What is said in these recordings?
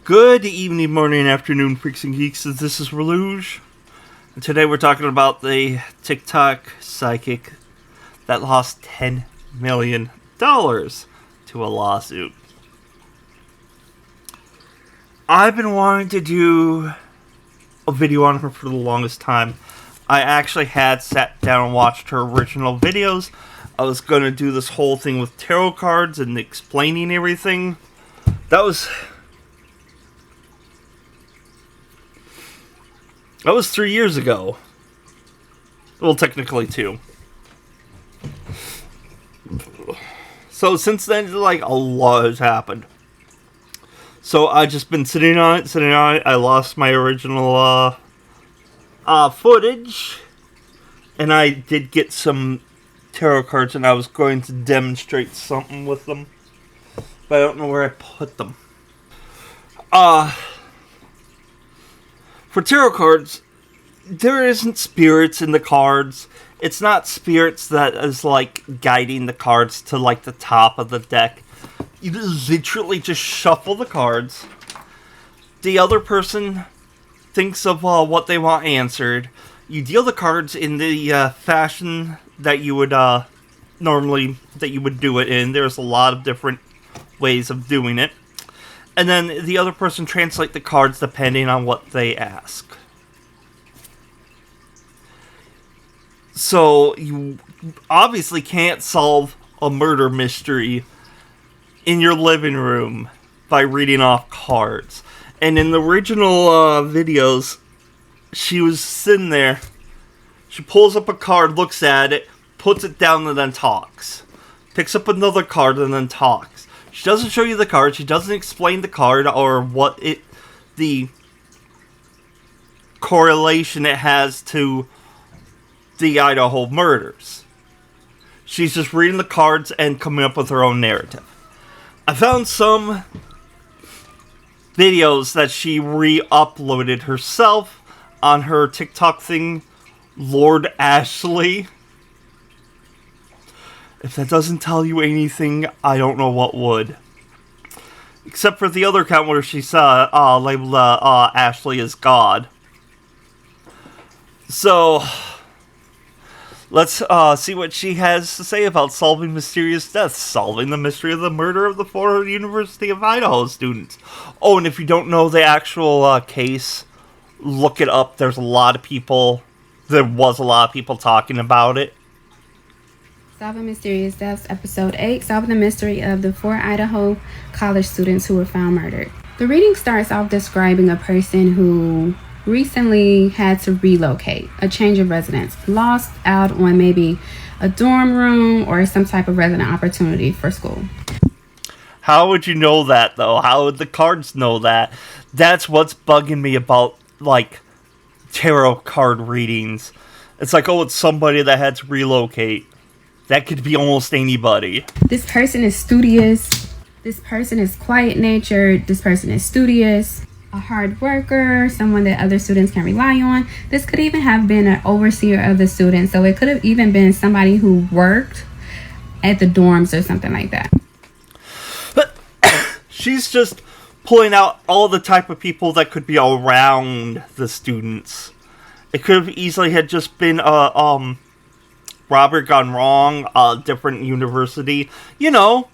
Good evening, morning, afternoon, freaks and geeks. This is Reluge. And today we're talking about the TikTok psychic that lost $10 million to a lawsuit. I've been wanting to do a video on her for the longest time. I actually had sat down and watched her original videos. I was going to do this whole thing with tarot cards and explaining everything. That was 3 years ago. Well, technically 2. So since then, like, a lot has happened. So I've just been sitting on it. I lost my original footage. And I did get some tarot cards, and I was going to demonstrate something with them. But I don't know where I put them. For tarot cards, there isn't spirits in the cards. It's not spirits that is, like, guiding the cards to, like, the top of the deck. You literally just shuffle the cards. The other person thinks of what they want answered. You deal the cards in the fashion that you would normally do it in. There's a lot of different ways of doing it. And then the other person translate the cards depending on what they ask. So you obviously can't solve a murder mystery in your living room by reading off cards. And in the original videos, she was sitting there. She pulls up a card, looks at it, puts it down, and then talks. Picks up another card and then talks. She doesn't show you the card. She doesn't explain the card or what the correlation it has to the Idaho murders. She's just reading the cards and coming up with her own narrative. I found some videos that she re-uploaded herself on her TikTok thing, Lord Ashley. If that doesn't tell you anything, I don't know what would. Except for the other account where she labeled Ashley as God. So let's see what she has to say about solving mysterious deaths, solving the mystery of the murder of the 4 University of Idaho students. Oh, and if you don't know the actual case, look it up. There was a lot of people talking about it. Solving Mysterious Deaths, Episode 8, Solving the Mystery of the 4 Idaho college students who were found murdered. The reading starts off describing a person who recently had to relocate, a change of residence, lost out on maybe a dorm room or some type of resident opportunity for school. How would you know that, though? How would the cards know that? That's what's bugging me about, like, tarot card readings. It's like, oh, it's somebody that had to relocate. That could be almost anybody. This person is studious. This person is quiet-natured. This person is studious. A hard worker, someone that other students can rely on. This could even have been an overseer of the students. So it could have even been somebody who worked at the dorms or something like that. But she's just pulling out all the type of people that could be around the students. It could have easily had just been Robert gone wrong, a different university. You know,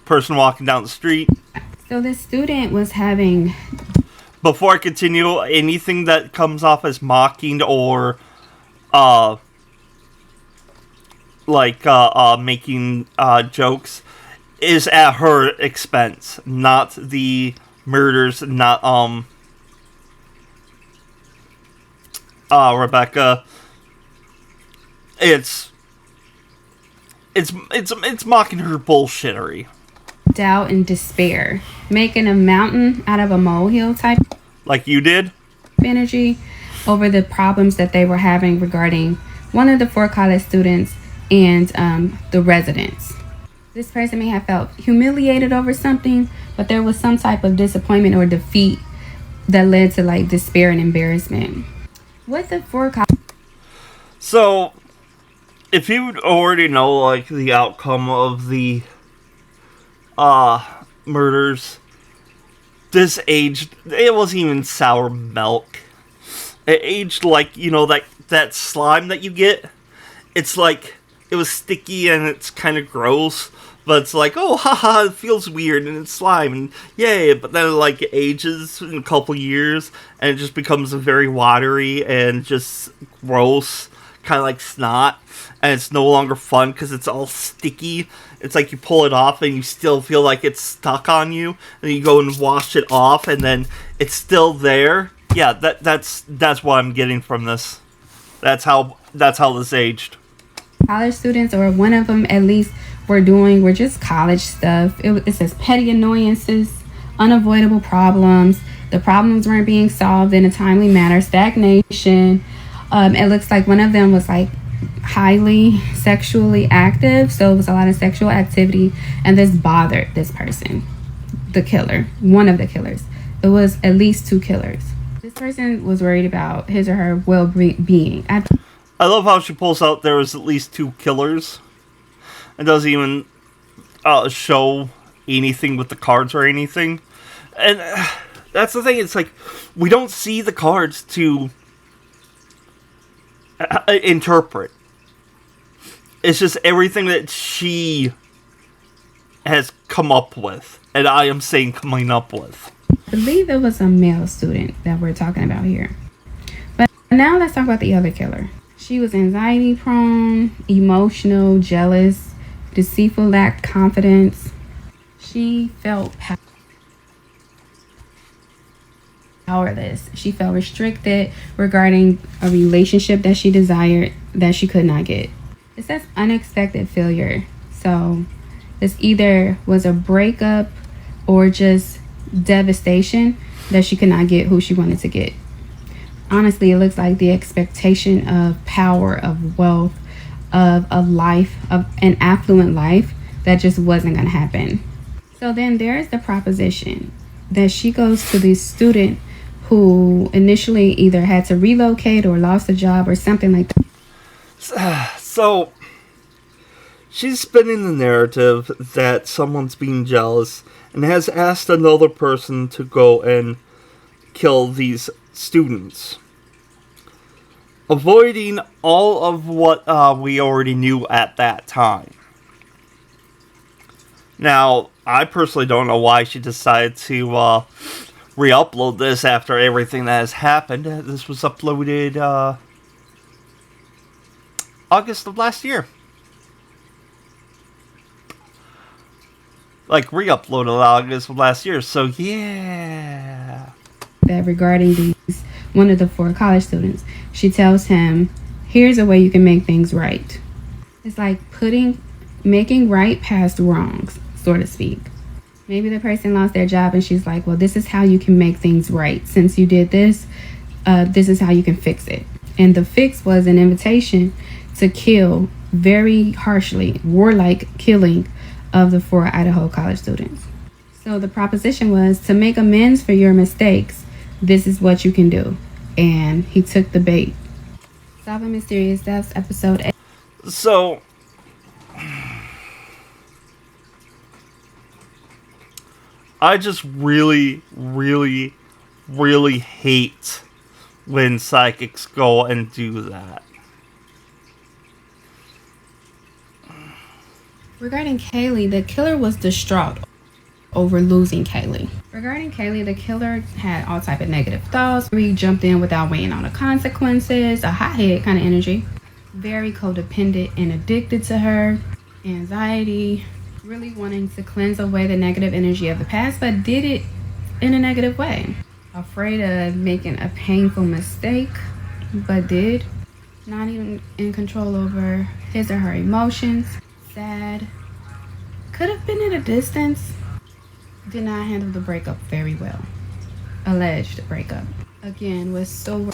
person walking down the street. So this student was having... Before I continue, anything that comes off as mocking or making jokes is at her expense, not the murders, not Rebecca. It's mocking her bullshittery. Doubt and despair, making a mountain out of a molehill type, like you did, energy over the problems that they were having regarding one of the 4 college students and the residents. This person may have felt humiliated over something, but there was some type of disappointment or defeat that led to, like, despair and embarrassment. With the 4 college... So if you already know, like, the outcome of the murders, this aged, it wasn't even sour milk. It aged like, that slime that you get. It's like, it was sticky and it's kind of gross, but it's like, oh, haha, it feels weird and it's slime and yay, but then it ages in a couple years and it just becomes very watery and just gross, kind of like snot, and it's no longer fun because it's all sticky. It's like you pull it off and you still feel like it's stuck on you, and you go and wash it off and then it's still there. Yeah, that's what I'm getting from this. That's how this aged. College students, or one of them at least, were just college stuff. It says petty annoyances, unavoidable problems. The problems weren't being solved in a timely manner. Stagnation. It looks like one of them was like highly sexually active, so it was a lot of sexual activity, and this bothered this person, the killer, one of the killers. It was at least two killers. This person was worried about his or her well-being. I love how she pulls out there was at least two killers. It doesn't even show anything with the cards or anything. And that's the thing. It's like, we don't see the cards to interpret. It's just everything that she has come up with. And I am saying coming up with. I believe it was a male student that we're talking about here. But now let's talk about the other killer. She was anxiety prone, emotional, jealous, deceitful, lacked confidence. She felt powerless. She felt restricted regarding a relationship that she desired that she could not get. It says unexpected failure. So this either was a breakup or just devastation that she could not get who she wanted to get. Honestly, it looks like the expectation of power, of wealth, of a life, of an affluent life that just wasn't going to happen. So then there's the proposition that she goes to this student who initially either had to relocate or lost a job or something like that. So she's spinning the narrative that someone's being jealous and has asked another person to go and kill these students, avoiding all of what we already knew at that time. Now, I personally don't know why she decided to re-upload this after everything that has happened. This was uploaded August of last year. Re-uploaded August of last year, so yeah. That regarding one of the four college students, she tells him, here's a way you can make things right. It's like making right past wrongs, so to speak. Maybe the person lost their job and she's like, well, this is how you can make things right. Since you did this, this is how you can fix it. And the fix was an invitation to kill very harshly, warlike killing of the four Idaho college students. So the proposition was to make amends for your mistakes. This is what you can do. And he took the bait. Solving Mysterious Deaths, episode 8. So, I just really, really, really hate when psychics go and do that. Regarding Kaylee, the killer was distraught over losing Kaylee. Regarding Kaylee, the killer had all type of negative thoughts. He jumped in without weighing on the consequences, a hothead kind of energy. Very codependent and addicted to her. Anxiety, really wanting to cleanse away the negative energy of the past, but did it in a negative way. Afraid of making a painful mistake, but did. Not even in control over his or her emotions. Sad. Could have been at a distance. Did not handle the breakup very well. Alleged breakup. Again, was so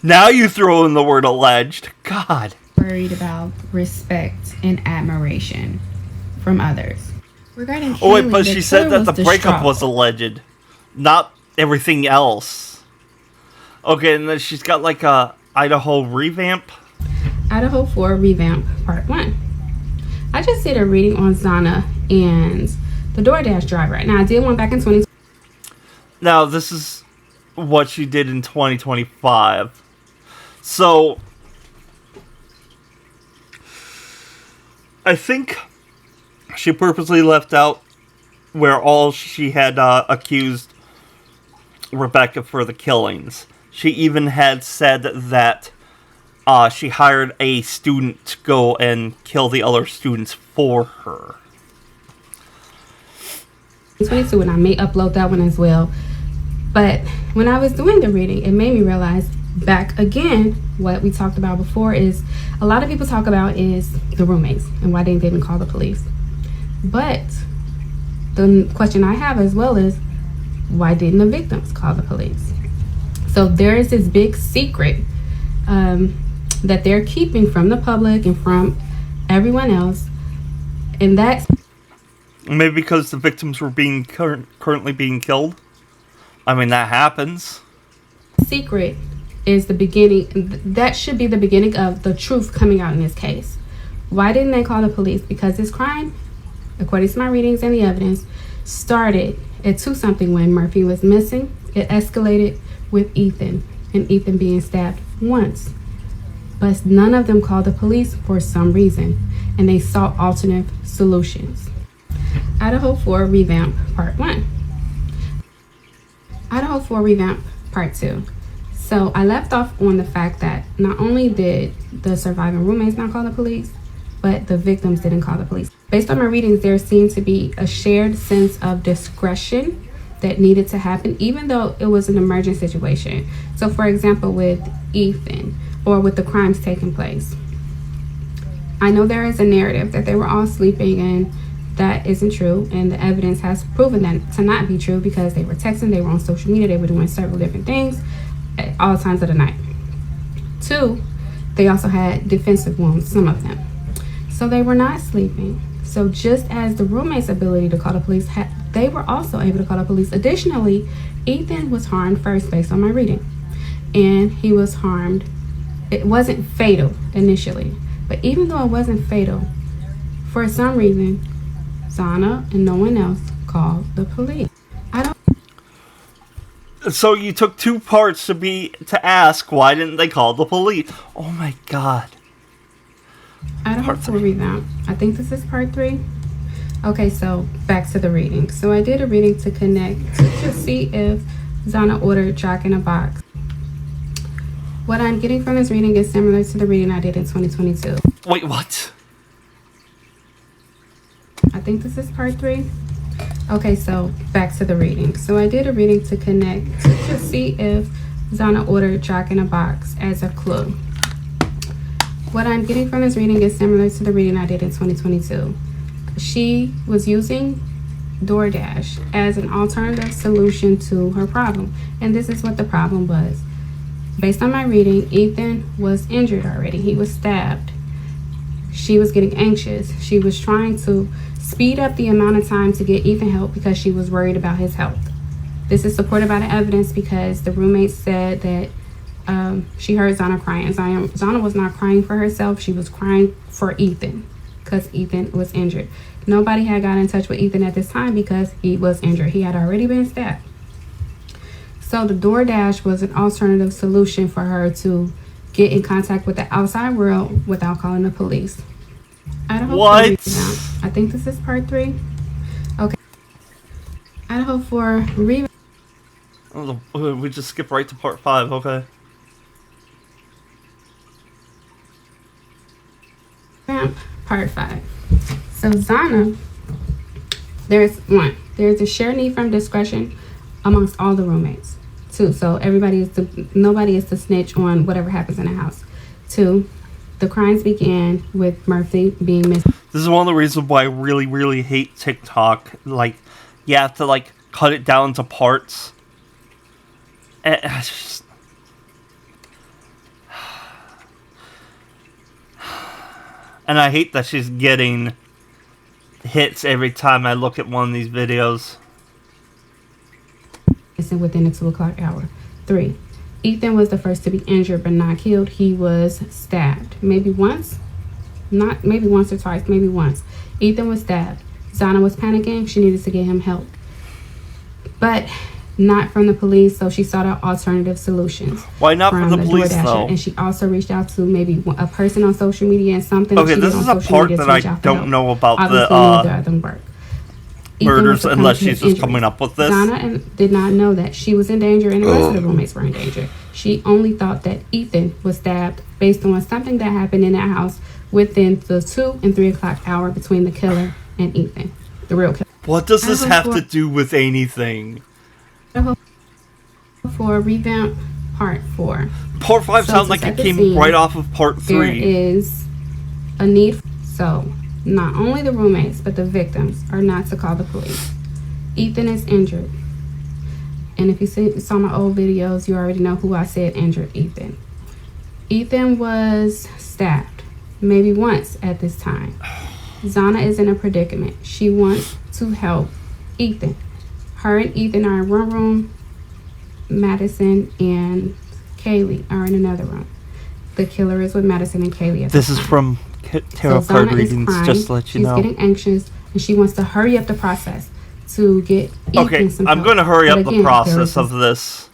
Now you throw in the word alleged. God. worried about respect and admiration from others. Regarding Kaylee, Oh wait, but she said that the distraught. breakup was alleged, not everything else. Okay, and then she's got like a Idaho revamp. Idaho 4 Revamp Part 1. I just did a reading on Zana and the DoorDash driver. Now, I did one back in 2020. Now, this is what she did in 2025. So, I think she purposely left out where all she had accused Rebecca for the killings. She even had said that she hired a student to go and kill the other students for her. 22, and I may upload that one as well. But when I was doing the reading, it made me realize back again what we talked about before is a lot of people talk about is the roommates and why they didn't call the police. But the question I have as well is why didn't the victims call the police? So there is this big secret that they're keeping from the public and from everyone else, and that's maybe because the victims were being currently being killed. I mean, that happens. Secret is the beginning. That should be the beginning of the truth coming out in this case. Why didn't they call the police? Because this crime, according to my readings and the evidence, started at 2-something when Murphy was missing. It escalated with Ethan, and Ethan being stabbed once. But none of them called the police for some reason, and they sought alternative solutions. Idaho 4 Revamp Part 1. Idaho 4 Revamp Part 2. So I left off on the fact that not only did the surviving roommates not call the police, but the victims didn't call the police. Based on my readings, there seemed to be a shared sense of discretion that needed to happen, even though it was an emergent situation. So for example, with Ethan, or with the crimes taking place, I know there is a narrative that they were all sleeping, and that isn't true, and the evidence has proven that to not be true because they were texting, they were on social media, they were doing several different things at all times of the night. 2, they also had defensive wounds, some of them. So they were not sleeping. So just as the roommate's ability to call the police, they were also able to call the police. Additionally, Ethan was harmed first based on my reading, and he was harmed. It wasn't fatal initially, but even though it wasn't fatal, for some reason, Zana and no one else called the police. So you took 2 parts to ask why didn't they call the police? Oh my god. Idaho 4 Revamp. I think this is part 3. Okay, so back to the reading. So I did a reading to connect to see if Zana ordered Jack in a Box. What I'm getting from this reading is similar to the reading I did in 2022. Wait, what? I think this is part 3. Okay, so back to the reading. So I did a reading to connect to see if Zana ordered Jack in a Box as a clue. What I'm getting from this reading is similar to the reading I did in 2022. She was using DoorDash as an alternative solution to her problem. And this is what the problem was. Based on my reading, Ethan was injured already. He was stabbed. She was getting anxious. She was trying to speed up the amount of time to get Ethan help because she was worried about his health. This is supported by the evidence because the roommate said that she heard Zana crying. Zana was not crying for herself. She was crying for Ethan because Ethan was injured. Nobody had got in touch with Ethan at this time because he was injured. He had already been stabbed. So the DoorDash was an alternative solution for her to get in contact with the outside world without calling the police. Idaho what? 4 I think this is part 3. Okay. Idaho 4 We just skip right to part 5, okay. Part 5. So Zana, there's a shared need from discretion amongst all the roommates. 2, so nobody is to snitch on whatever happens in the house. 2, the crimes began with Murphy being missing. This is one of the reasons why I really, really hate TikTok. Like, you have to, like, cut it down to parts. And I hate that she's getting hits every time I look at one of these videos. Within the 2 o'clock hour. 3, Ethan was the first to be injured but not killed. He was stabbed. Maybe once or twice, maybe once. Ethan was stabbed. Zana was panicking. She needed to get him help. But not from the police, so she sought out alternative solutions. Why not from the police, though? And she also reached out to maybe a person on social media and something. Okay, this is a part that I don't know about the murders unless she's just coming up with this. Donna did not know that she was in danger and the rest of the roommates were in danger. She only thought that Ethan was stabbed based on something that happened in that house within the 2 and 3 o'clock hour between the killer and Ethan, the real killer. What does this have to do with anything? For revamp part 4. Part 5 sounds like it came right off of part 3. There is a need. So, not only the roommates, but the victims are not to call the police. Ethan is injured. And if you saw my old videos, you already know who I said injured Ethan. Ethan was stabbed, maybe once at this time. Zana is in a predicament. She wants to help Ethan. Her and Ethan are in one room. Madison and Kaylee are in another room. The killer is with Madison and Kaylee. This is from tarot card readings, just to let you know. She's getting anxious, and she wants to hurry up the process to get Ethan some help. I'm going to hurry up the process of this.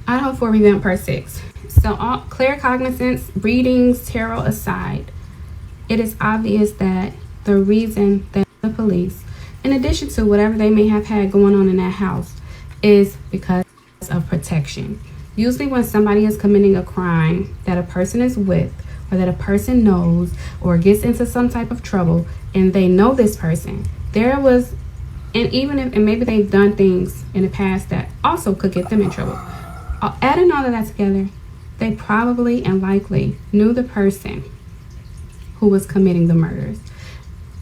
Idaho 4 revamp part 6. So, all clear cognizance, readings, tarot aside, it is obvious that the reason that the police, in addition to whatever they may have had going on in that house, is because of protection. Usually when somebody is committing a crime that a person is with, or that a person knows, or gets into some type of trouble, and they know this person, and maybe they've done things in the past that also could get them in trouble. Adding all of that together, they probably and likely knew the person who was committing the murders,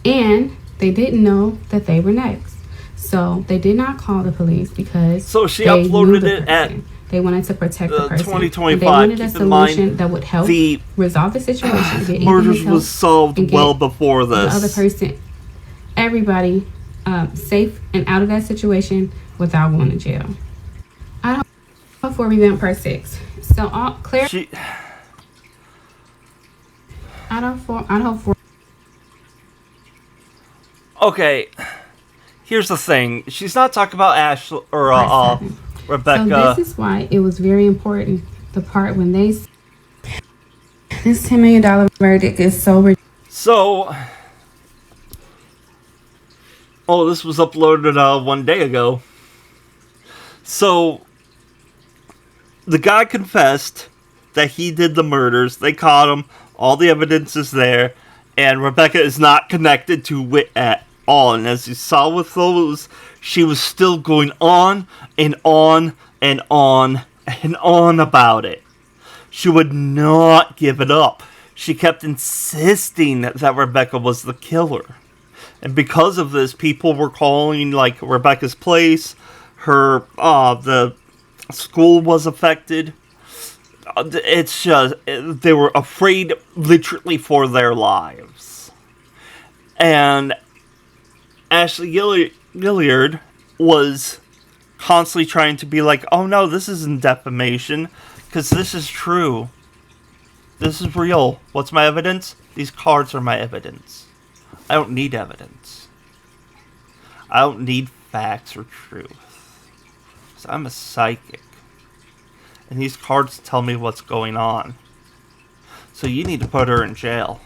and they didn't know that they were next. So they did not call the police because she uploaded it at they wanted to protect the person. 2025. They wanted a solution that would help resolve the situation. Get murders was solved well before this. The other person, everybody, safe and out of that situation without going to jail. I don't for revamp part 6. So all clear. I don't for. Okay. Here's the thing. She's not talking about Ashley or Rebecca. So this is why it was very important. The part when this $10 million verdict is so ridiculous. So, this was uploaded 1 day ago. So, the guy confessed that he did the murders. They caught him. All the evidence is there. And Rebecca is not connected to it at all. And as you saw with those, she was still going on and on and on and on about it. She would not give it up. She kept insisting that Rebecca was the killer. And because of this, people were calling, like, Rebecca's place. The school was affected. It's just, they were afraid literally for their lives. And Ashley Gilliard was constantly trying to be like, oh no, this isn't defamation, because this is true. This is real. What's my evidence? These cards are my evidence. I don't need evidence. I don't need facts or truth. So I'm a psychic. And these cards tell me what's going on. So you need to put her in jail.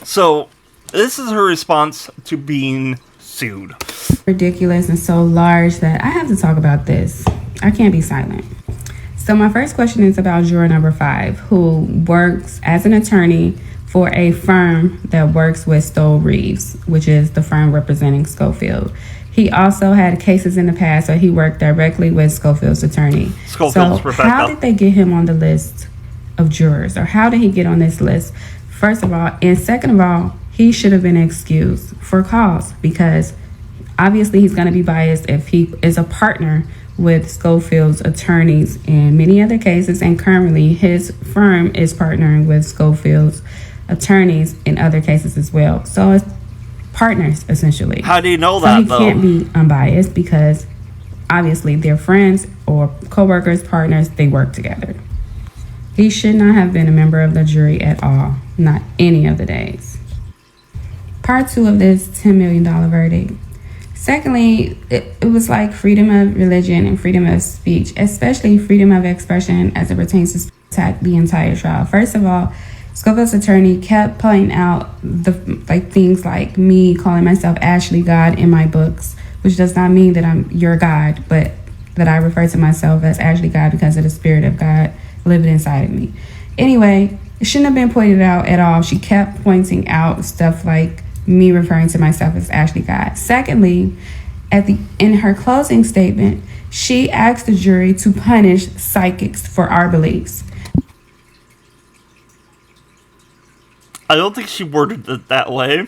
So this is her response to being sued. Ridiculous and so large that I have to talk about this. I can't be silent. So my first question is about juror number 5, who works as an attorney for a firm that works with Stowe Reeves, which is the firm representing Schofield. He also had cases in the past where he worked directly with Schofield's attorney. Rebecca. How did they get him on the list of jurors? Or how did he get on this list? First of all, and second of all, he should have been excused for cause, because obviously he's going to be biased if he is a partner with Schofield's attorneys in many other cases, and currently his firm is partnering with Schofield's attorneys in other cases as well. So it's partners, essentially. How do you know that, though? He can't be unbiased because obviously they're friends or co-workers, partners, they work together. He should not have been a member of the jury at all, not any of the days. Part 2 of this $10 million verdict. Secondly, it was like freedom of religion and freedom of speech, especially freedom of expression as it pertains to attack the entire trial. First of all, Scoville's attorney kept pointing out the things like me calling myself Ashley God in my books, which does not mean that I'm your God, but that I refer to myself as Ashley God because of the spirit of God living inside of me. Anyway, it shouldn't have been pointed out at all. She kept pointing out stuff like me referring to myself as Ashley God. Secondly, in her closing statement, she asked the jury to punish psychics for our beliefs. I don't think she worded it that way.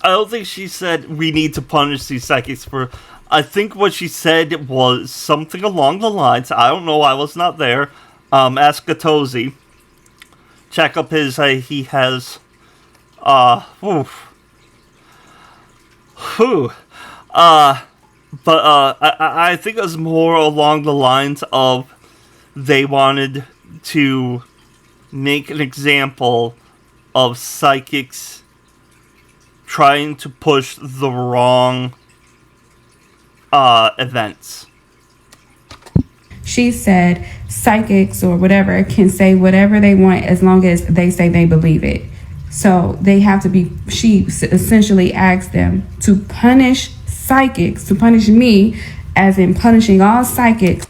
I don't think she said we need to punish these psychics for... I think what she said was something along the lines, I don't know, I was not there, ask Gattosi. Check up his, he has, but I think it was more along the lines of they wanted to make an example of psychics trying to push the wrong, events. She said psychics or whatever can say whatever they want as long as they say they believe it. So they have to be, she essentially asked them to punish psychics, to punish me, as in punishing all psychics.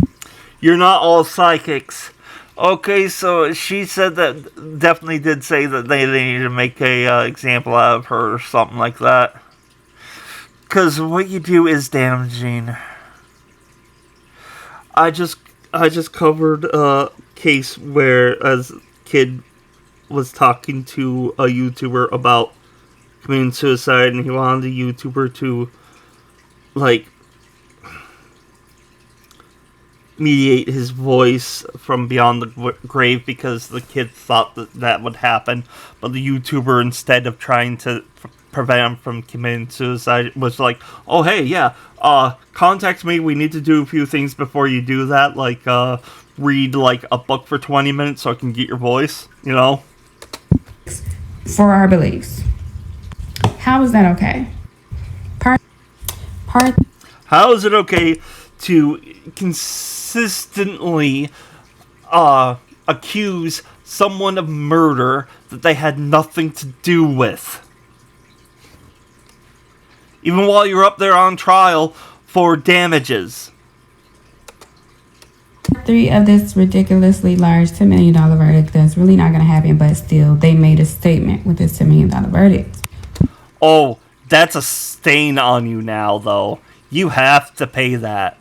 You're not all psychics. Okay, so she said that, definitely did say that they needed to make a example out of her or something like that. Because what you do is damaging. I just covered a case where a kid was talking to a YouTuber about committing suicide, and he wanted the YouTuber to, like, mediate his voice from beyond the grave because the kid thought that would happen, but the YouTuber, instead of trying to prevent him from committing suicide, was like, oh hey, yeah, contact me, we need to do a few things before you do that, like read like a book for 20 minutes so I can get your voice, you know? For our beliefs. How is that okay? How is it okay to consistently accuse someone of murder that they had nothing to do with? Even while you're up there on trial for damages. 3 of this ridiculously large $10 million verdict that's really not going to happen, but still, they made a statement with this $10 million verdict. Oh, that's a stain on you now, though. You have to pay that.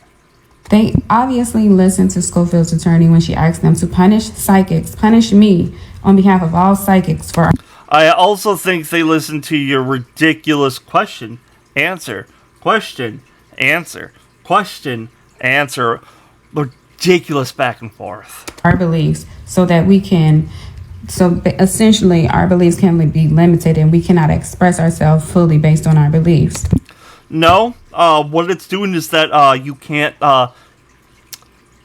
They obviously listened to Scoville's attorney when she asked them to punish psychics, punish me on behalf of all psychics for... I also think they listened to your ridiculous question, answer, question, answer, question, answer, ridiculous back and forth. Our beliefs, so that we can... So essentially, our beliefs can be limited and we cannot express ourselves fully based on our beliefs. No, what it's doing is that you can't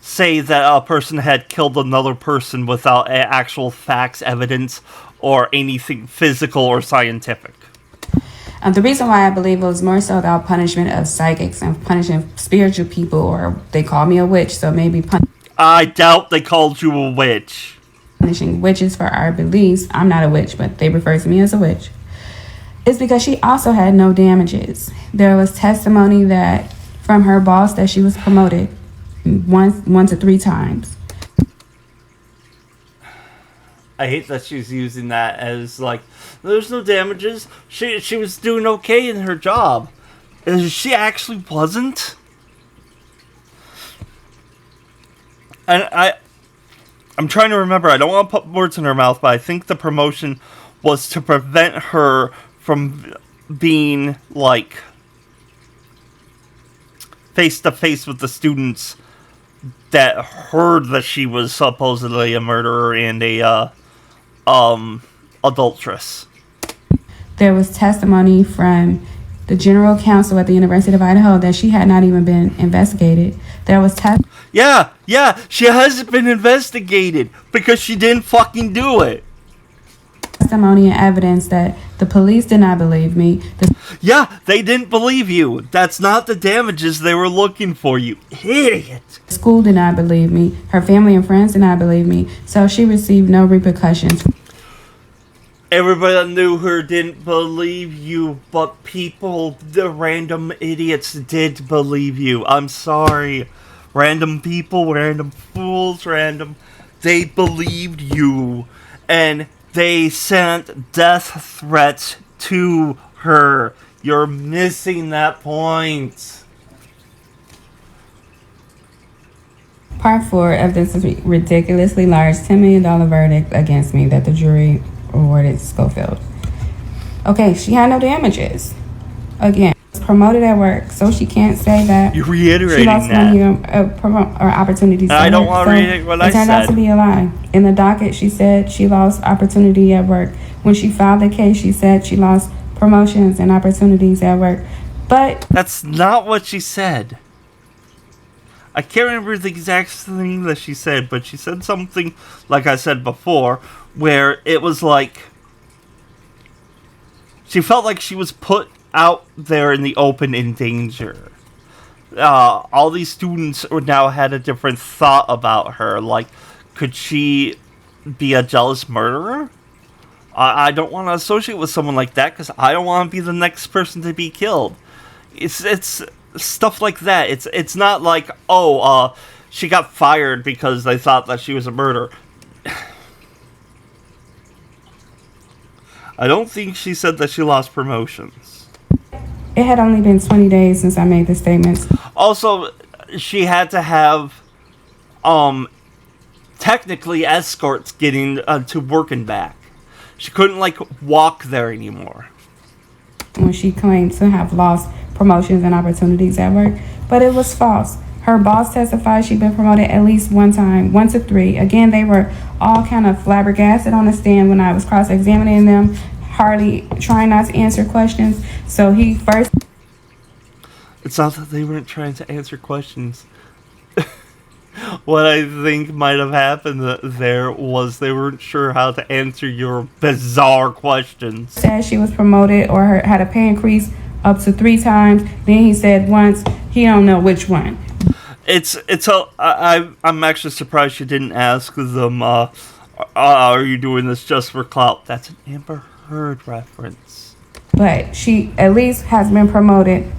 say that a person had killed another person without actual facts, evidence, or anything physical or scientific. The reason why I believe it was more so about punishment of psychics and punishing spiritual people, or they call me a witch, so maybe I doubt they called you a witch. Punishing witches for our beliefs. I'm not a witch, but they refer to me as a witch. It's because she also had no damages. There was testimony that from her boss that she was promoted one to 3 times. I hate that she's using that as like, there's no damages. She was doing okay in her job. She actually wasn't. And I'm trying to remember. I don't want to put words in her mouth, but I think the promotion was to prevent her from being like face to face with the students that heard that she was supposedly a murderer and a adulteress. There was testimony from the general counsel at the University of Idaho that she had not even been investigated. There was Yeah, she hasn't been investigated because she didn't fucking do it. testimony and evidence that the police did not believe me. Yeah, they didn't believe you. That's not the damages they were looking for, you idiot. The school did not believe me. Her family and friends did not believe me. So she received no repercussions. Everybody that knew her didn't believe you, but people, the random idiots, did believe you. I'm sorry. Random people, random fools, they believed you. And they sent death threats to her. You're missing that point. Part 4 of this ridiculously large $10 million verdict against me that the jury awarded Schofield. Okay, she had no damages. Again, promoted at work, so she can't say that you're reiterating she lost that. money or opportunities. I don't want to read what I said. It turned out to be a lie. In the docket, she said she lost opportunity at work. When she filed the case, she said she lost promotions and opportunities at work. But that's not what she said. I can't remember the exact thing that she said, but she said something, like I said before, where it was like she felt like she was put out there in the open in danger. All these students now had a different thought about her. Like, could she be a jealous murderer? I don't want to associate with someone like that because I don't want to be the next person to be killed. It's stuff like that. It's not like, she got fired because they thought that she was a murderer. I don't think she said that she lost promotions. It had only been 20 days since I made the statements. Also, she had to have, technically escorts getting to work and back. She couldn't, walk there anymore. When she claimed to have lost promotions and opportunities at work, but it was false. Her boss testified she'd been promoted at least one time, 1 to 3. Again, they were all kind of flabbergasted on the stand when I was cross-examining them, hardly trying not to answer questions. So he first... It's not that they weren't trying to answer questions. What I think might have happened there was they weren't sure how to answer your bizarre questions. Said she was promoted or had a pay increase up to 3 times. Then he said once, he don't know which one. I'm actually surprised you didn't ask them, are you doing this just for clout? That's an Amber Heard reference. But she at least has been promoted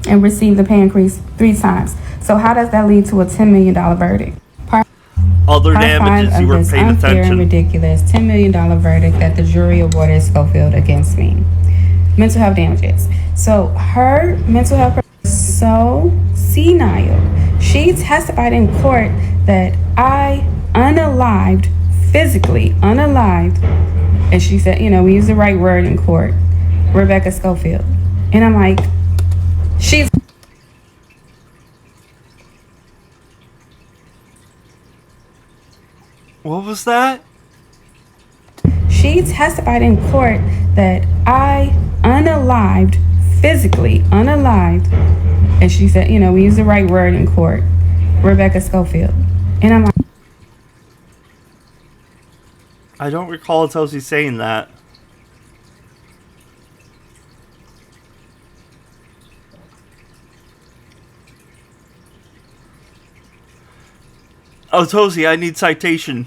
and received the pay increase 3 times. So how does that lead to a $10 million verdict? Other damages, you weren't paying unfair attention. And ridiculous $10 million verdict that the jury awarded Schofield against me. Mental health damages. So her mental health is so senile. She testified in court that I unalived, physically unalived, and she said, we use the right word in court, Rebecca Schofield. And I'm like, she's... What was that? She testified in court that I unalived, physically unalived, and she said, we use the right word in court, Rebecca Schofield. And I'm like... I don't recall Tosi saying that. Oh, Tosi, I need citation.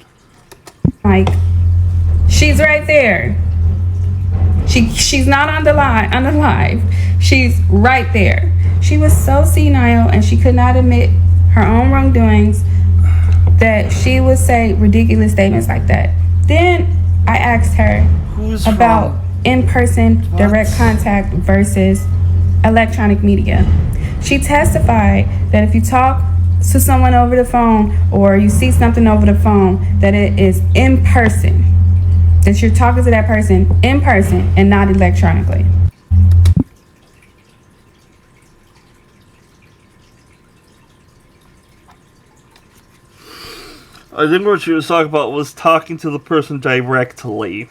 Like, she's right there. She's not on the live. She's right there. She was so senile and she could not admit her own wrongdoings that she would say ridiculous statements like that. Then I asked her about in-person direct contact versus electronic media. She testified that if you talk to someone over the phone or you see something over the phone, that it is in person, that you're talking to that person in person and not electronically. I think what she was talking about was talking to the person directly.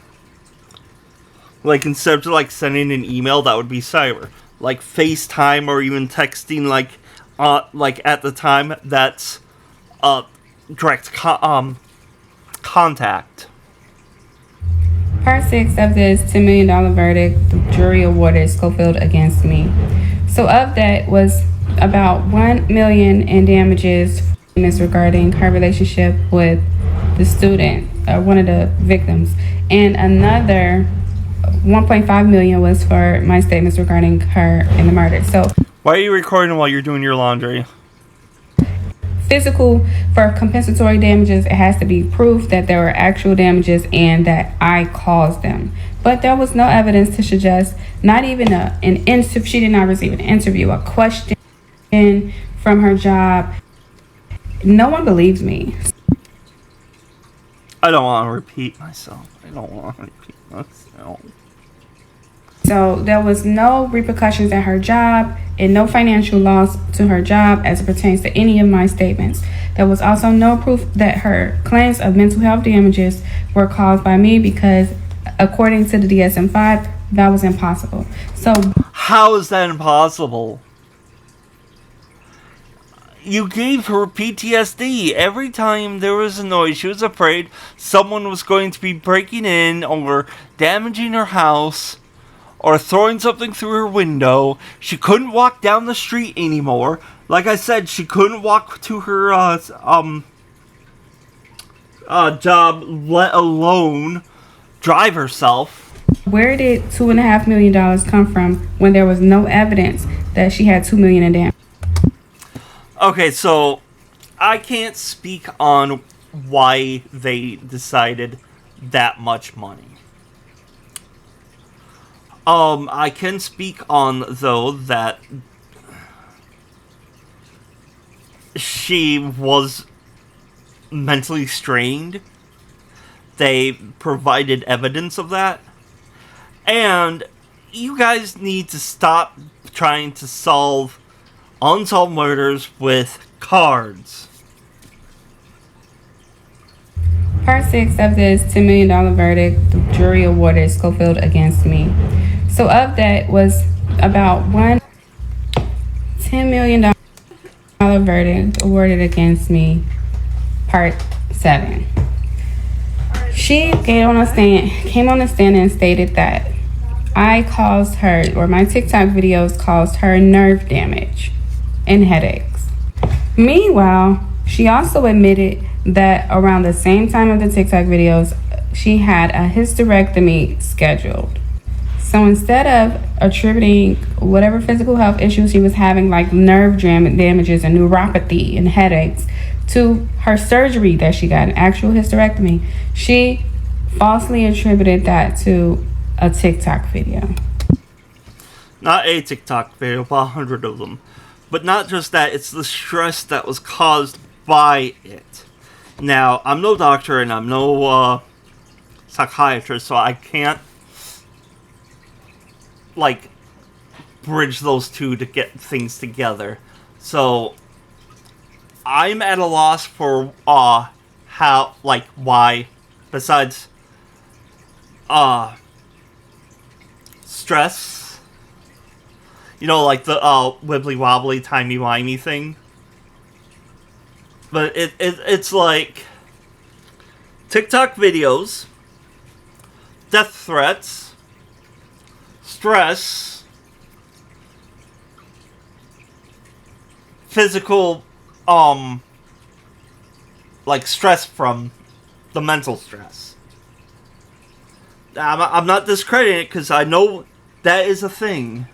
Like, instead of, sending an email, that would be cyber. Like, FaceTime or even texting, at the time, that's, direct contact. Part 6 of this $10 million verdict, the jury awarded Schofield against me. So of that was about $1 million in damages regarding her relationship with the student, one of the victims, and another $1.5 million was for my statements regarding her and the murder. So why are you recording while you're doing your laundry? Physical, for compensatory damages, it has to be proof that there were actual damages and that I caused them. But there was no evidence to suggest, not even an interview. She did not receive an interview, a question from her job. No one believes me. I don't want to repeat myself. So there was no repercussions at her job and no financial loss to her job as it pertains to any of my statements. There was also no proof that her claims of mental health damages were caused by me because, according to the DSM-5, that was impossible. So how is that impossible? You gave her PTSD. Every time there was a noise, she was afraid someone was going to be breaking in or damaging her house or throwing something through her window. She couldn't walk down the street anymore. Like I said, she couldn't walk to her job, let alone drive herself. Where did $2.5 million come from when there was no evidence that she had $2 million in damage? Okay, so I can't speak on why they decided that much money. I can speak on, though, that she was mentally strained. They provided evidence of that. And you guys need to stop trying to solve unsolved murders with cards. Part 6 of this $10 million verdict, the jury awarded Schofield against me. So of that was about $10 million verdict awarded against me. Part 7. She came on the stand and stated that I caused her, or my TikTok videos caused her nerve damage and headaches. Meanwhile, she also admitted that around the same time of the TikTok videos, she had a hysterectomy scheduled. So instead of attributing whatever physical health issues she was having, like nerve damages and neuropathy and headaches, to her surgery that she got, an actual hysterectomy, she falsely attributed that to a TikTok video. Not a TikTok video, but 100 of them. But not just that, it's the stress that was caused by it. Now, I'm no doctor and I'm no psychiatrist, so I can't bridge those two to get things together. So I'm at a loss for why, besides stress, the wibbly wobbly timey wimey thing. But it's like TikTok videos, death threats, stress, physical, stress from the mental stress. I'm not discrediting it because I know that is a thing.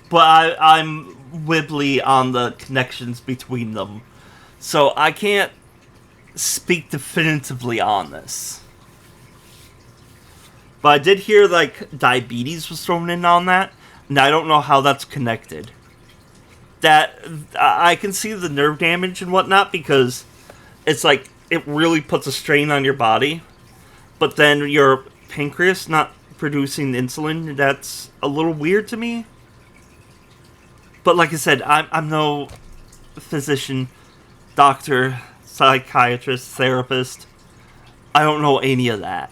But I'm wibbly on the connections between them. So I can't speak definitively on this. But I did hear, diabetes was thrown in on that. And I don't know how that's connected. That, I can see the nerve damage and whatnot because it's it really puts a strain on your body. But then your pancreas not producing insulin, that's a little weird to me. But like I said, I'm no physician, doctor, psychiatrist, therapist. I don't know any of that.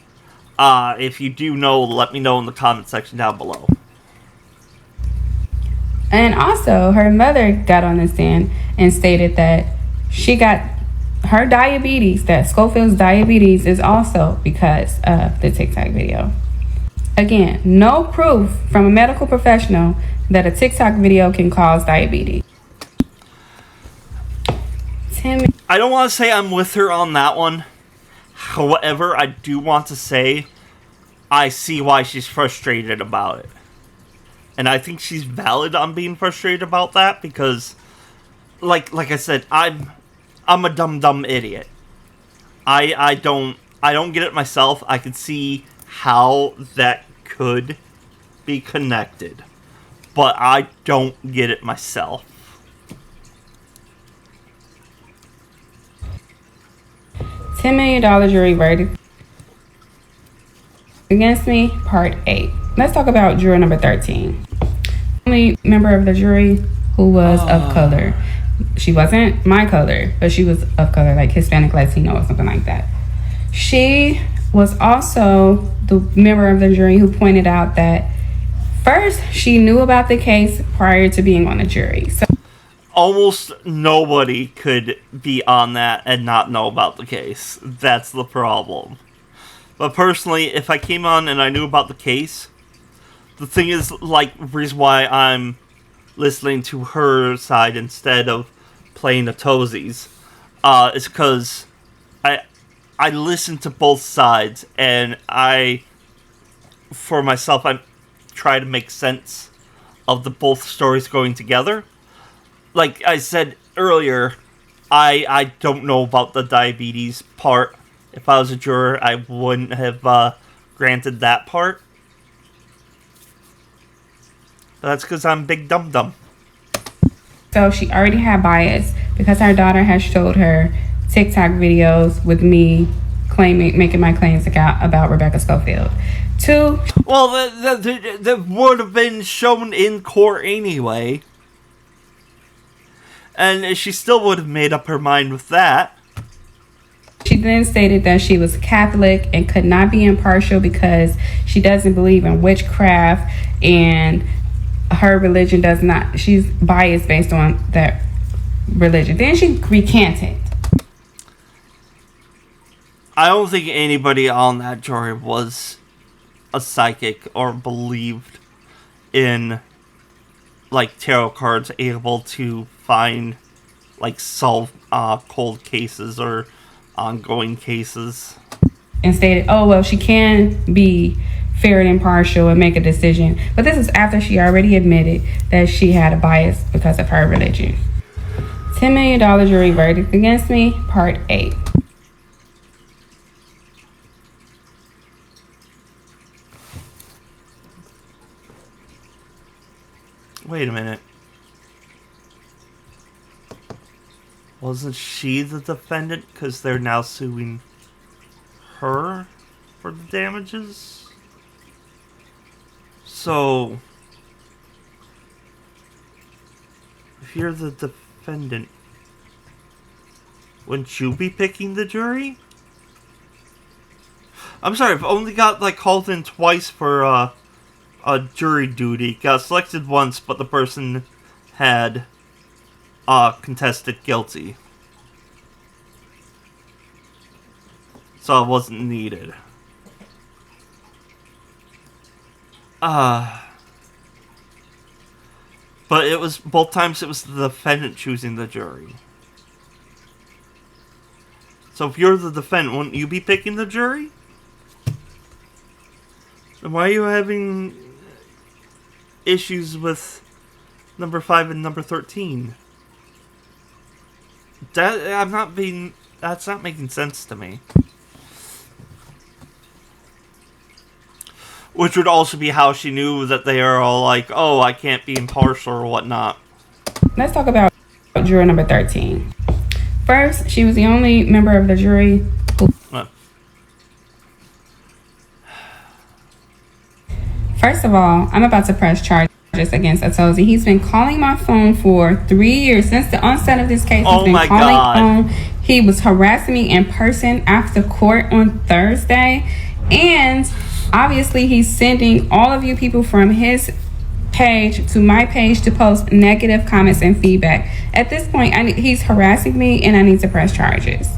If you do know, let me know in the comment section down below. And also, her mother got on the stand and stated that she got her diabetes, that Schofield's diabetes, is also because of the TikTok video. Again, no proof from a medical professional that a TikTok video can cause diabetes. I don't want to say I'm with her on that one. However, I do want to say I see why she's frustrated about it. And I think she's valid on being frustrated about that because, like I said, I'm a dumb idiot. I don't get it myself. I can see how that could be connected, but I don't get it myself. $10 million jury verdict against me, part 8. Let's talk about juror number 13. Only member of the jury who was of color. She wasn't my color, but she was of color, like Hispanic, Latino, or something like that. She was also the member of the jury who pointed out that first, she knew about the case prior to being on the jury. So almost nobody could be on that and not know about the case. That's the problem. But personally, if I came on and I knew about the case, the thing is, like, reason why I'm listening to her side instead of playing the toesies, is because I listen to both sides, and for myself, I try to make sense of the both stories going together. Like I said earlier, I don't know about the diabetes part. If I was a juror, I wouldn't have granted that part. But that's because I'm big dum-dum. So she already had bias because her daughter has showed her TikTok videos with me making my claims about Rebecca Schofield. 2. Well, that would have been shown in court anyway. And she still would have made up her mind with that. She then stated that she was Catholic and could not be impartial because she doesn't believe in witchcraft and her religion does not. She's biased based on that religion. Then she recanted. I don't think anybody on that jury was a psychic or believed in, like, tarot cards able to find, like, solve cold cases or ongoing cases. And stated, oh, well, she can be fair and impartial and make a decision. But this is after she already admitted that she had a bias because of her religion. $10 million jury verdict against me, part 8. Wait a minute. Wasn't she the defendant because they're now suing her for the damages? So, if you're the defendant, wouldn't you be picking the jury? I'm sorry, I've only got, like, called in twice for a jury duty. Got selected once, but the person had contested guilty, so it wasn't needed. But it was both times it was the defendant choosing the jury. So if you're the defendant, wouldn't you be picking the jury? Then why are you having issues with number 5 and number 13? That's not making sense to me. Which would also be how she knew that they are all like, oh, I can't be impartial or whatnot. Let's talk about juror number 13. First, she was the only member of the jury who... First of all, I'm about to press charges against Atozi. He's been calling my phone for 3 years. Since the onset of this case, he's been calling. He was harassing me in person after court on Thursday. And obviously, he's sending all of you people from his page to my page to post negative comments and feedback. At this point, he's harassing me and I need to press charges.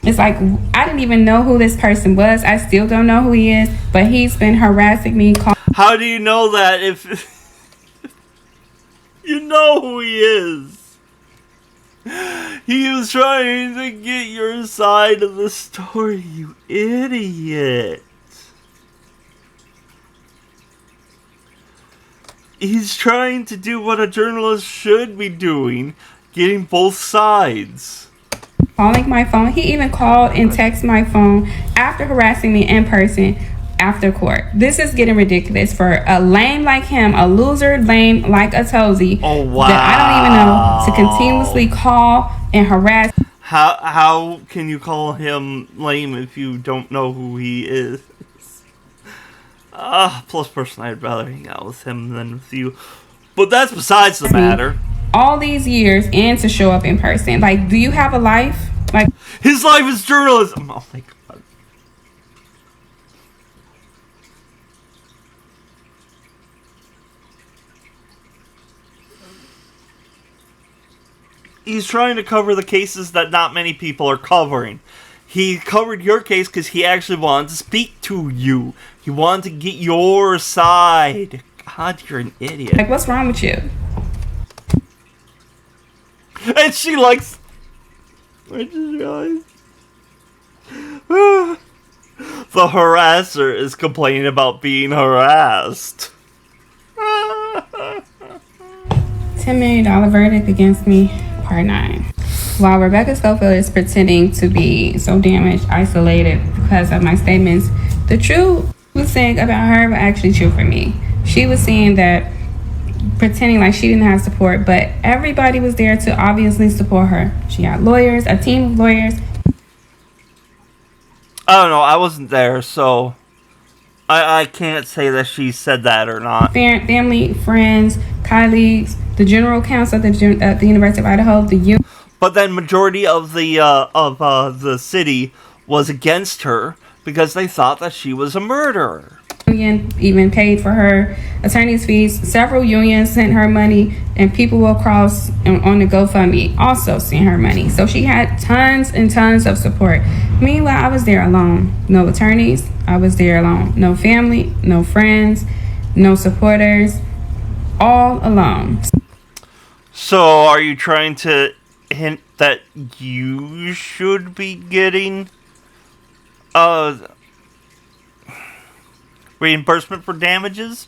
It's like, I didn't even know who this person was. I still don't know who he is, but he's been harassing me. How do you know that if you know who he is? He was trying to get your side of the story, you idiot. He's trying to do what a journalist should be doing, getting both sides. Calling my phone. He even called and texted my phone after harassing me in person after court. This is getting ridiculous for a lame like him, a loser lame like a Tozy. Oh, wow. That I don't even know, to continuously call and harass. How can you call him lame if you don't know who he is? Plus personally, I'd rather hang out with him than with you. But that's besides the matter. All these years and to show up in person. Like, do you have a life? Like, his life is journalism. Oh my god. He's trying to cover the cases that not many people are covering. He covered your case because he actually wanted to speak to you. He wanted to get your side. God, you're an idiot. Like, what's wrong with you? And she likes... I just realized... the harasser is complaining about being harassed. $10 million verdict against me, part 9. While Rebecca Schofield is pretending to be so damaged, isolated because of my statements, the truth was saying about her was actually true for me. She was saying that, pretending like she didn't have support, but everybody was there to obviously support her. She had lawyers, a team of lawyers. I don't know, I wasn't there, so I can't say that she said that or not. Family, friends, colleagues, the general counsel at the University of Idaho, the union. But then majority of the city was against her because they thought that she was a murderer. Union even paid for her attorney's fees. Several unions sent her money, and people across on the GoFundMe also sent her money. So she had tons and tons of support. Meanwhile, I was there alone. No attorneys. I was there alone. No family, no friends, no supporters. All alone. So are you trying to hint that you should be getting reimbursement for damages?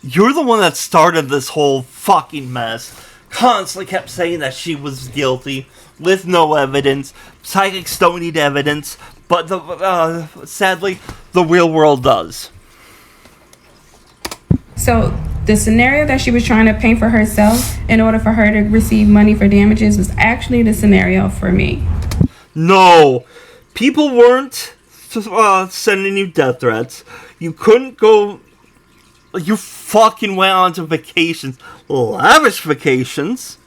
You're the one that started this whole fucking mess. Constantly kept saying that she was guilty with no evidence. Psychics don't need evidence, but sadly, the real world does. So the scenario that she was trying to paint for herself in order for her to receive money for damages was actually the scenario for me. No, people weren't sending you death threats. You couldn't go. You fucking went on to vacations, lavish vacations,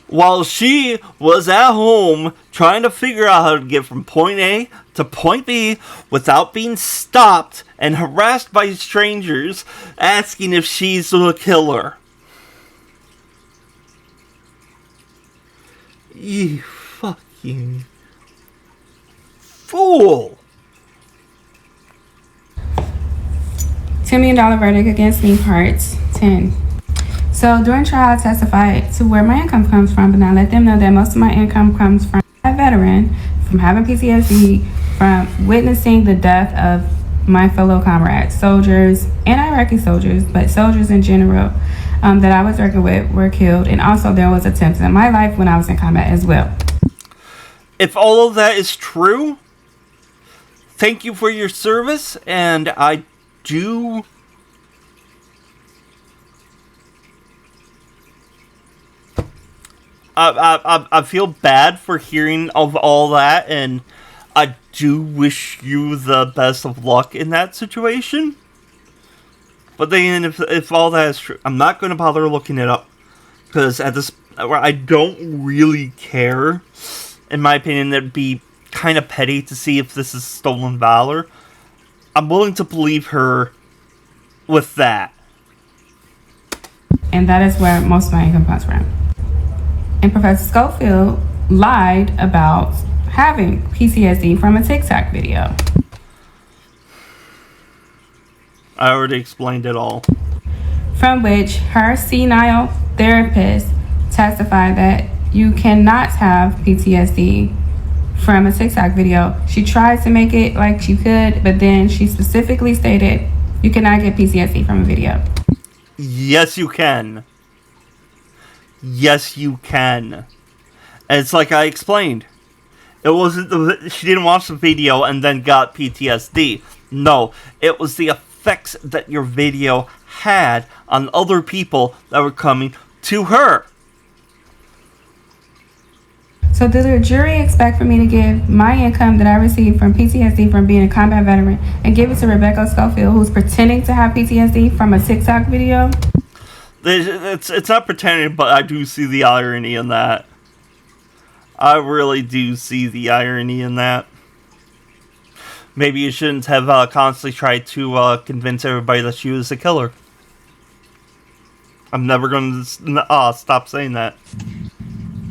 while she was at home trying to figure out how to get from point A to point B without being stopped and harassed by strangers asking if she's the killer. You fucking fool. $10 million verdict against me, part 10. So during trial, I testified to where my income comes from, but I let them know that most of my income comes from a veteran, from having PTSD, from witnessing the death of my fellow comrades, soldiers, and Iraqi soldiers, but soldiers in general that I was working with were killed, and also there was attempts in my life when I was in combat as well. If all of that is true, thank you for your service, and I do I feel bad for hearing of all that, and I do wish you the best of luck in that situation. But then, if all that is true, I'm not going to bother looking it up, because at this, I don't really care. In my opinion, it'd be kind of petty to see if this is stolen valor. I'm willing to believe her with that. And that is where most of my income comes from. And Professor Schofield lied about having PTSD from a TikTok video. I already explained it all. From which her senile therapist testified that you cannot have PTSD from a TikTok video. She tried to make it like she could, but then she specifically stated you cannot get PTSD from a video. Yes, you can. Yes, you can. And it's like I explained. It wasn't she didn't watch the video and then got PTSD. No, it was the effects that your video had on other people that were coming to her. So did the jury expect for me to give my income that I received from PTSD from being a combat veteran and give it to Rebecca Schofield, who's pretending to have PTSD from a TikTok video? It's not pretending, but I do see the irony in that. I really do see the irony in that. Maybe you shouldn't have constantly tried to convince everybody that she was a killer. I'm never going to stop saying that.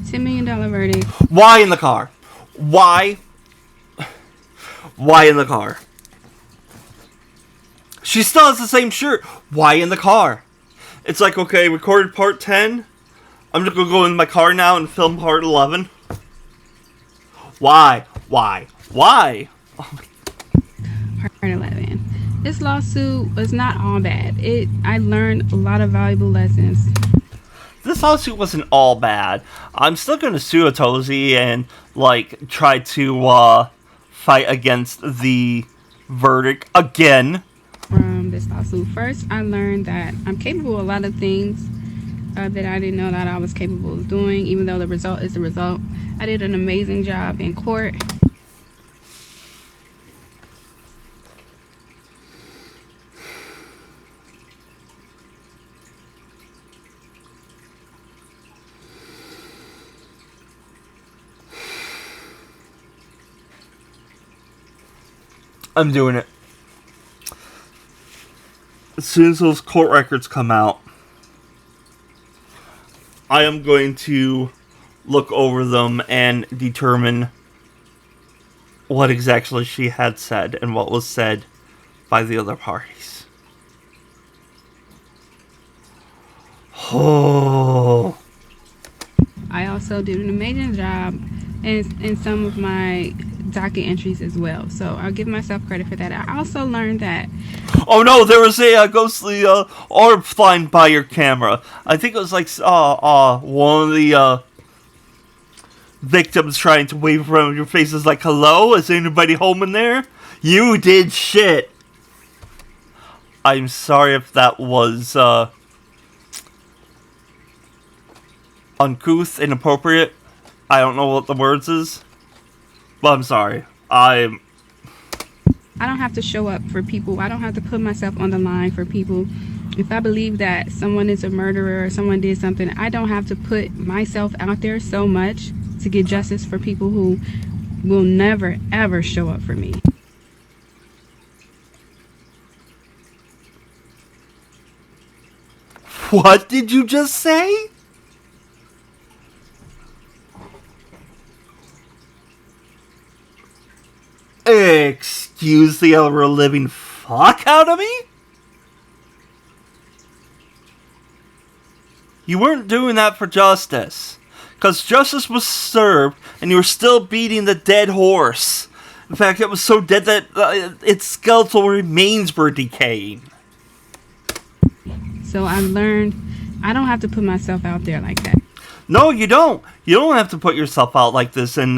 $10 million verdict. Why in the car? Why? Why in the car? She still has the same shirt. Why in the car? It's like, okay, recorded part 10. I'm just going to go in my car now and film part 11. Why? Why? Why? Oh my. Part 11. This lawsuit was not all bad. I learned a lot of valuable lessons. This lawsuit wasn't all bad. I'm still going to sue Otozi and, like, try to fight against the verdict again. From this lawsuit. First, I learned that I'm capable of a lot of things that I didn't know that I was capable of doing, even though the result is the result. I did an amazing job in court. I'm doing it. As soon as those court records come out, I am going to look over them and determine what exactly she had said and what was said by the other parties. Oh. I also did an amazing job in some of my docket entries as well, so I'll give myself credit for that. I also learned that oh no, there was a ghostly orb flying by your camera. I think it was like one of the victims trying to wave around your face is like, hello, is anybody home in there? You did shit. I'm sorry if that was uncouth, inappropriate. I don't know what the words is, but I'm sorry. I don't have to show up for people. I don't have to put myself on the line for people. If I believe that someone is a murderer or someone did something, I don't have to put myself out there so much to get justice for people who will never, ever show up for me. What did you just say? Excuse the ever-living fuck out of me? You weren't doing that for justice. Because justice was served, and you were still beating the dead horse. In fact, it was so dead that its skeletal remains were decaying. So I've learned I don't have to put myself out there like that. No, you don't. You don't have to put yourself out like this and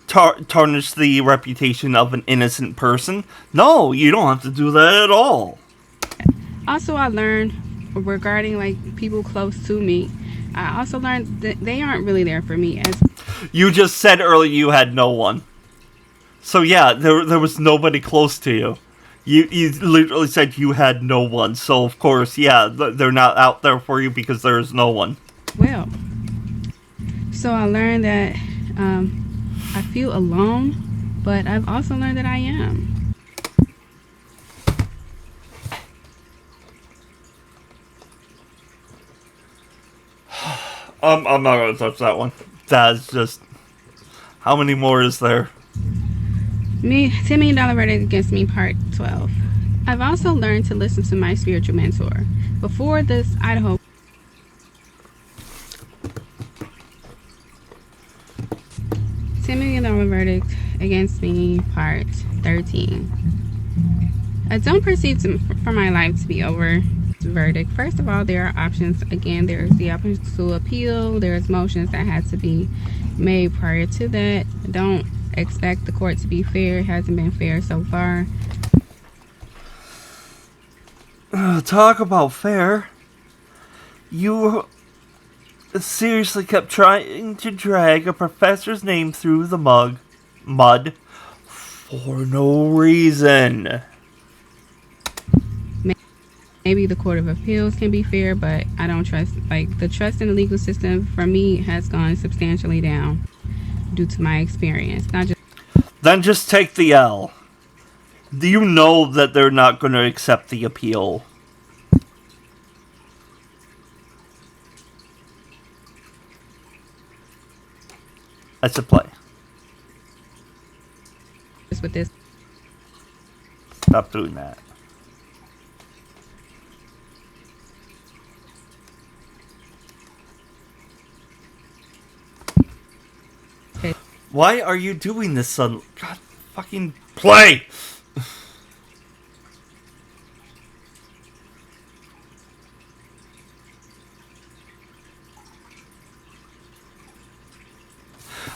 tarnish the reputation of an innocent person. No, you don't have to do that at all. Also, I learned regarding like people close to me, I also learned that they aren't really there for me. As you just said earlier you had no one. So yeah, there was nobody close to you. You literally said you had no one. So of course, yeah, they're not out there for you because there is no one. Well, so I learned that I feel alone, but I've also learned that I am. I'm not gonna touch that one. That's just... How many more is there? $10 million verdict against me, part 12. I've also learned to listen to my spiritual mentor. Before this Idaho $10 million verdict against me, part 13. I don't perceive for my life to be over verdict. First of all, there are options. Again, there's the option to appeal. There's motions that had to be made prior to that. Don't expect the court to be fair. It hasn't been fair so far. Talk about fair. You seriously kept trying to drag a professor's name through the mud for no reason. Maybe the Court of Appeals can be fair, but I don't trust, the trust in the legal system for me has gone substantially down due to my experience. Then just take the L. Do you know that they're not going to accept the appeal? That's a play. Just with this. Stop doing that. Okay. Why are you doing this, son? God, fucking play!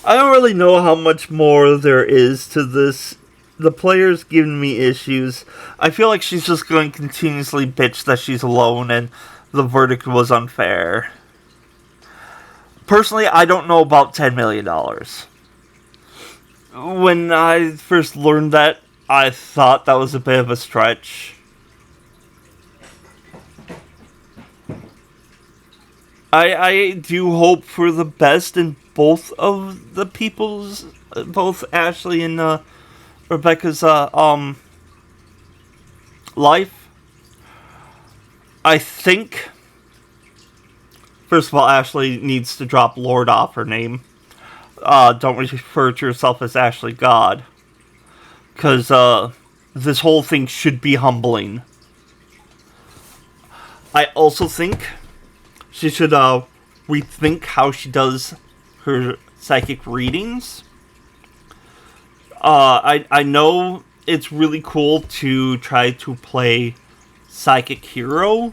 I don't really know how much more there is to this. The player's giving me issues. I feel like she's just going to continuously bitch that she's alone and the verdict was unfair. Personally, I don't know about $10 million. When I first learned that, I thought that was a bit of a stretch. I do hope for the best in both of the people's, both Ashley and Rebecca's life. I think, first of all, Ashley needs to drop Lord off her name. Don't refer to yourself as Ashley God, because this whole thing should be humbling. I also think she should rethink how she does her psychic readings. I know it's really cool to try to play psychic hero.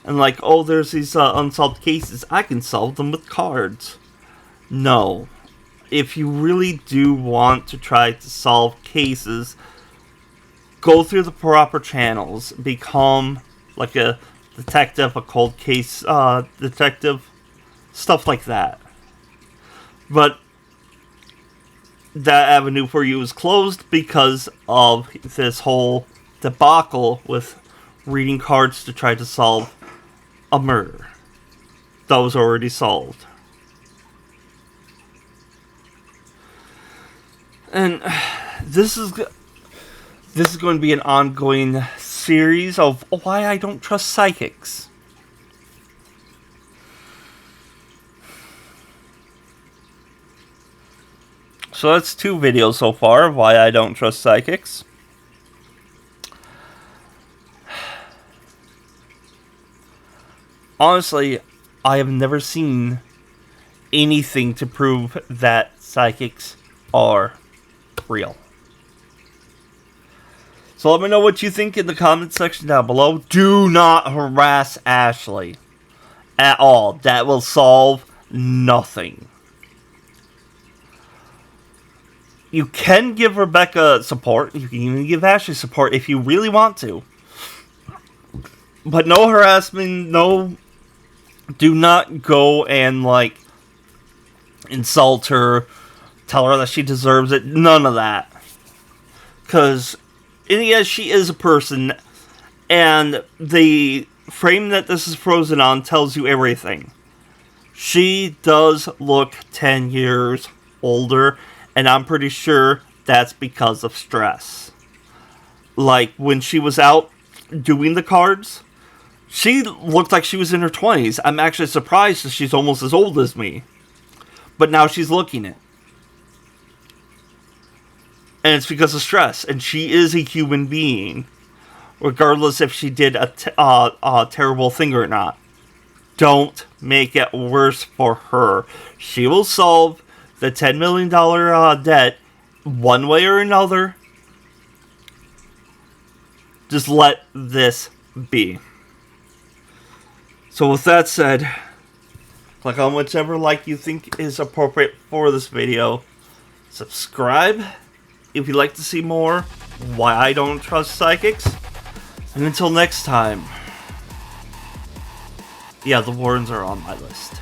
And like, oh, there's these unsolved cases. I can solve them with cards. No. If you really do want to try to solve cases, go through the proper channels. Become like a detective, a cold case detective, stuff like that. But that avenue for you is closed because of this whole debacle with reading cards to try to solve a murder that was already solved. And this is going to be an ongoing series of why I don't trust psychics. So that's 2 videos so far of why I don't trust psychics. Honestly, I have never seen anything to prove that psychics are real. So let me know what you think in the comment section down below. Do not harass Ashley at all. That will solve nothing. You can give Rebecca support. You can even give Ashley support if you really want to. But no harassment, no... Do not go and, like, insult her, tell her that she deserves it. None of that. Because, in the end, she is a person, and the frame that this is frozen on tells you everything. She does look 10 years older, and I'm pretty sure that's because of stress. Like, when she was out doing the cards, she looked like she was in her 20s. I'm actually surprised that she's almost as old as me. But now she's looking it. And it's because of stress. And she is a human being. Regardless if she did a terrible thing or not. Don't make it worse for her. She will solve the $10 million debt one way or another. Just let this be. So with that said, click on whichever like you think is appropriate for this video. Subscribe if you'd like to see more Why I Don't Trust Psychics. And until next time, yeah, the Warrens are on my list.